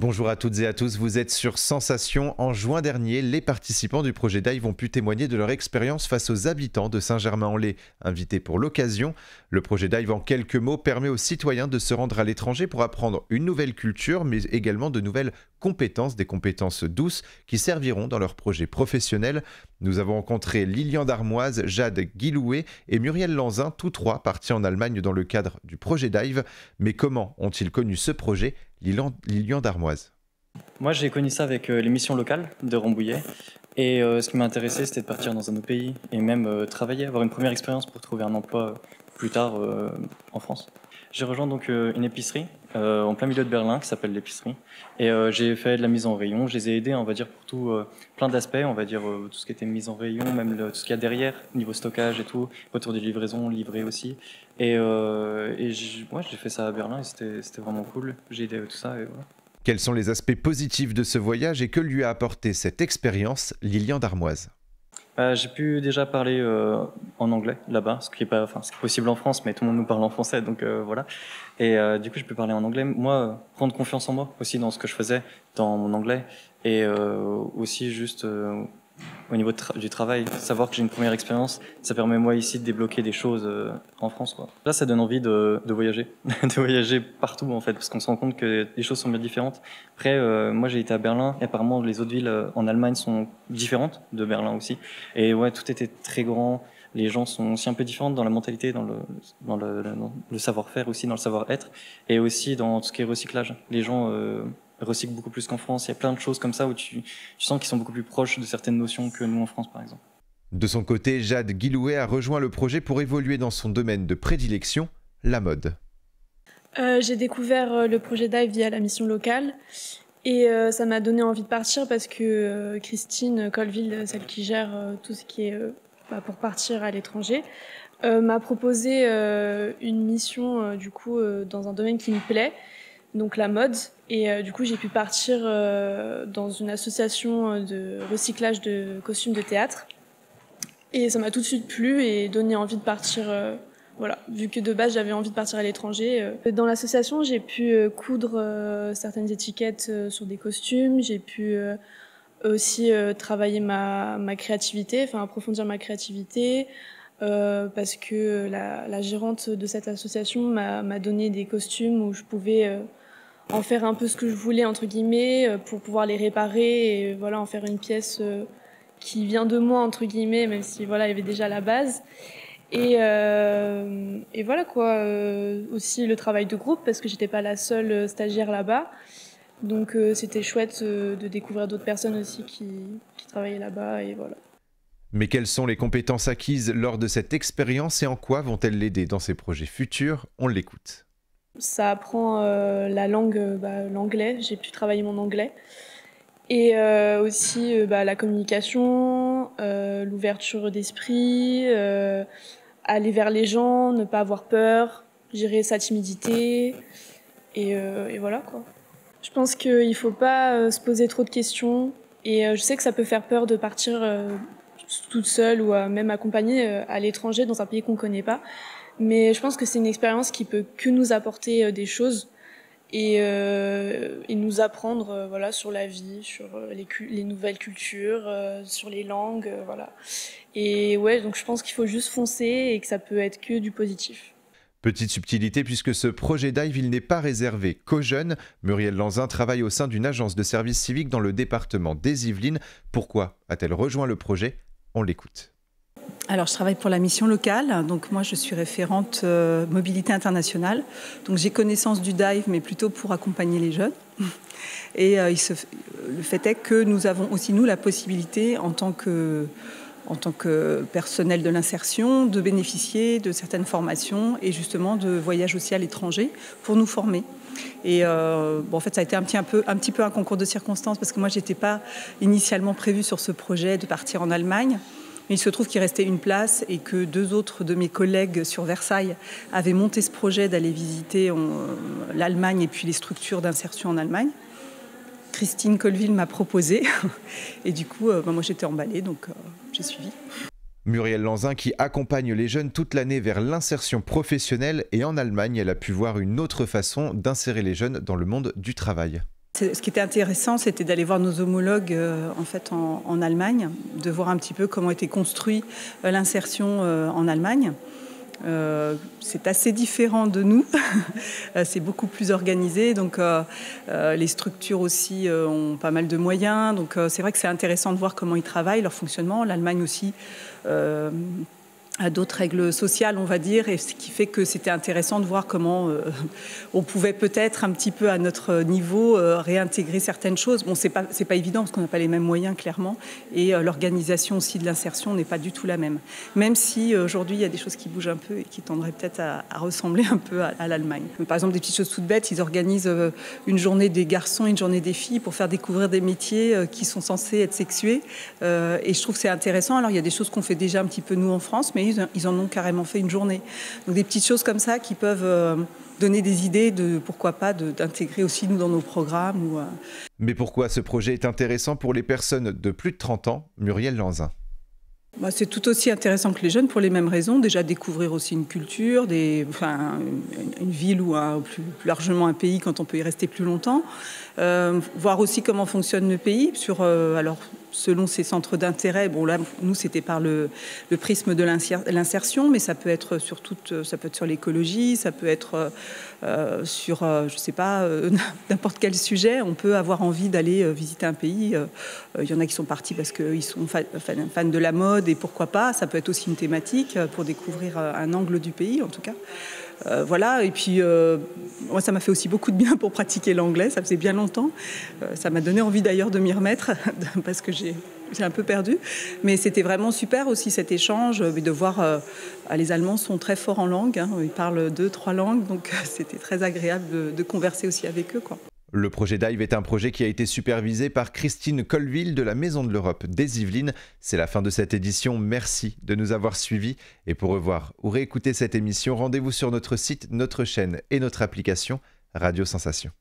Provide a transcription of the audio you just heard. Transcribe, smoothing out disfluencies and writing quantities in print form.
Bonjour à toutes et à tous, vous êtes sur Sensation. En juin dernier, les participants du projet Dive ont pu témoigner de leur expérience face aux habitants de Saint-Germain-en-Laye. Invités pour l'occasion, le projet Dive en quelques mots permet aux citoyens de se rendre à l'étranger pour apprendre une nouvelle culture, mais également de nouvelles compétences, des compétences douces qui serviront dans leur projet professionnel. Nous avons rencontré Lilian Darmoise, Jade Guilouet et Muriel Lanzin, tous trois partis en Allemagne dans le cadre du projet Dive. Mais comment ont-ils connu ce projet ? Lilian Darmoise. Moi, j'ai connu ça avec l'émission locale de Rambouillet. Et ce qui m'a intéressé, c'était de partir dans un autre pays et même travailler, avoir une première expérience pour trouver un emploi plus tard en France. J'ai rejoint donc une épicerie en plein milieu de Berlin qui s'appelle l'épicerie. Et j'ai fait de la mise en rayon. Je les ai aidés, on va dire, pour tout, plein d'aspects. On va dire tout ce qui était mise en rayon, même tout ce qu'il y a derrière, niveau stockage et tout, retour des livraisons, livré aussi. Et j'ai fait ça à Berlin et c'était vraiment cool. J'ai aidé tout ça et voilà. Quels sont les aspects positifs de ce voyage et que lui a apporté cette expérience, Lilian Darmoise? J'ai pu déjà parler en anglais là-bas, ce qui est possible en France, mais tout le monde nous parle en français, donc voilà. Et du coup, je peux parler en anglais. Moi, prendre confiance en moi aussi dans ce que je faisais, dans mon anglais, et aussi juste au niveau du travail, savoir que j'ai une première expérience, ça permet moi ici de débloquer des choses en France, quoi. Là, ça donne envie de voyager, de voyager partout en fait, parce qu'on se rend compte que les choses sont bien différentes. Après, moi j'ai été à Berlin, et apparemment les autres villes en Allemagne sont différentes de Berlin aussi. Et ouais, tout était très grand. Les gens sont aussi un peu différents dans la mentalité, dans le savoir-faire aussi, dans le savoir-être, et aussi dans tout ce qui est recyclage. Les gens recyclent beaucoup plus qu'en France. Il y a plein de choses comme ça où tu sens qu'ils sont beaucoup plus proches de certaines notions que nous en France, par exemple. De son côté, Jade Guilouet a rejoint le projet pour évoluer dans son domaine de prédilection, la mode. J'ai découvert le projet Dive via la mission locale et ça m'a donné envie de partir parce que Christine Colville, celle qui gère tout ce qui est pour partir à l'étranger, m'a proposé une mission dans un domaine qui me plaît, donc la mode. Et du coup, j'ai pu partir dans une association de recyclage de costumes de théâtre. Et ça m'a tout de suite plu et donné envie de partir, voilà, vu que de base, j'avais envie de partir à l'étranger. Dans l'association, j'ai pu coudre certaines étiquettes sur des costumes. J'ai pu aussi travailler ma créativité, enfin approfondir ma créativité. Parce que la gérante de cette association m'a donné des costumes où je pouvais en faire un peu ce que je voulais entre guillemets pour pouvoir les réparer et voilà en faire une pièce qui vient de moi entre guillemets, même si voilà il y avait déjà la base et voilà quoi. Aussi le travail de groupe parce que j'étais pas la seule stagiaire là-bas, donc c'était chouette de découvrir d'autres personnes aussi qui travaillaient là-bas et voilà. Mais quelles sont les compétences acquises lors de cette expérience et en quoi vont-elles l'aider dans ses projets futurs? On l'écoute. Ça apprend la langue, l'anglais. J'ai pu travailler mon anglais. Et aussi la communication, l'ouverture d'esprit, aller vers les gens, ne pas avoir peur, gérer sa timidité. Et voilà quoi. Je pense qu'il ne faut pas se poser trop de questions. Et je sais que ça peut faire peur de partir toute seule ou même accompagnée à l'étranger dans un pays qu'on ne connaît pas. Mais je pense que c'est une expérience qui peut que nous apporter des choses et nous apprendre voilà, sur la vie, sur les nouvelles cultures, sur les langues, voilà. Et ouais, donc je pense qu'il faut juste foncer et que ça peut être que du positif. Petite subtilité, puisque ce projet Dive, il n'est pas réservé qu'aux jeunes. Muriel Lanzin travaille au sein d'une agence de service civique dans le département des Yvelines. Pourquoi a-t-elle rejoint le projet? On l'écoute. Alors, je travaille pour la mission locale, donc moi je suis référente mobilité internationale. Donc j'ai connaissance du Dive, mais plutôt pour accompagner les jeunes. Et le fait est que nous avons aussi, nous, la possibilité, en tant que personnel de l'insertion, de bénéficier de certaines formations et justement de voyages aussi à l'étranger pour nous former. Et en fait, ça a été un petit peu un concours de circonstances parce que moi, je n'étais pas initialement prévue sur ce projet de partir en Allemagne. Mais il se trouve qu'il restait une place et que deux autres de mes collègues sur Versailles avaient monté ce projet d'aller visiter l'Allemagne et puis les structures d'insertion en Allemagne. Christine Colville m'a proposé et du coup, moi j'étais emballée, donc j'ai suivi. Muriel Lanzin qui accompagne les jeunes toute l'année vers l'insertion professionnelle et en Allemagne, elle a pu voir une autre façon d'insérer les jeunes dans le monde du travail. Ce qui était intéressant, c'était d'aller voir nos homologues en fait en Allemagne, de voir un petit peu comment était construite l'insertion en Allemagne. C'est assez différent de nous, c'est beaucoup plus organisé, donc les structures aussi ont pas mal de moyens, donc c'est vrai que c'est intéressant de voir comment ils travaillent, leur fonctionnement. L'Allemagne aussi à d'autres règles sociales, on va dire, et ce qui fait que c'était intéressant de voir comment on pouvait peut-être un petit peu à notre niveau réintégrer certaines choses. Bon, c'est pas évident parce qu'on n'a pas les mêmes moyens, clairement, et l'organisation aussi de l'insertion n'est pas du tout la même. Même si aujourd'hui, il y a des choses qui bougent un peu et qui tendraient peut-être à ressembler un peu à l'Allemagne. Par exemple, des petites choses toutes bêtes, ils organisent une journée des garçons, une journée des filles pour faire découvrir des métiers qui sont censés être sexués. Et je trouve que c'est intéressant. Alors, il y a des choses qu'on fait déjà un petit peu nous en France, mais ils en ont carrément fait une journée. Donc des petites choses comme ça qui peuvent donner des idées de pourquoi pas d'intégrer aussi nous dans nos programmes. Mais pourquoi ce projet est intéressant pour les personnes de plus de 30 ans, Muriel Lanzin? C'est tout aussi intéressant que les jeunes pour les mêmes raisons. Déjà découvrir aussi une culture, une ville ou plus largement un pays quand on peut y rester plus longtemps. Voir aussi comment fonctionne le pays alors selon ses centres d'intérêt. Bon là, nous c'était par le prisme de l'insertion, mais ça peut être sur l'écologie, ça peut être sur je sais pas n'importe quel sujet. On peut avoir envie d'aller visiter un pays. Il y en a qui sont partis parce qu'ils sont fans de la mode et pourquoi pas. Ça peut être aussi une thématique pour découvrir un angle du pays en tout cas. Voilà, et puis moi ça m'a fait aussi beaucoup de bien pour pratiquer l'anglais, ça faisait bien longtemps, ça m'a donné envie d'ailleurs de m'y remettre parce que j'ai un peu perdu, mais c'était vraiment super aussi cet échange, de voir les Allemands sont très forts en langue, hein, ils parlent 2-3 langues, donc c'était très agréable de converser aussi avec eux, quoi. Le projet Dive est un projet qui a été supervisé par Christine Colville de la Maison de l'Europe des Yvelines. C'est la fin de cette édition. Merci de nous avoir suivis. Et pour revoir ou réécouter cette émission, rendez-vous sur notre site, notre chaîne et notre application Radio Sensation.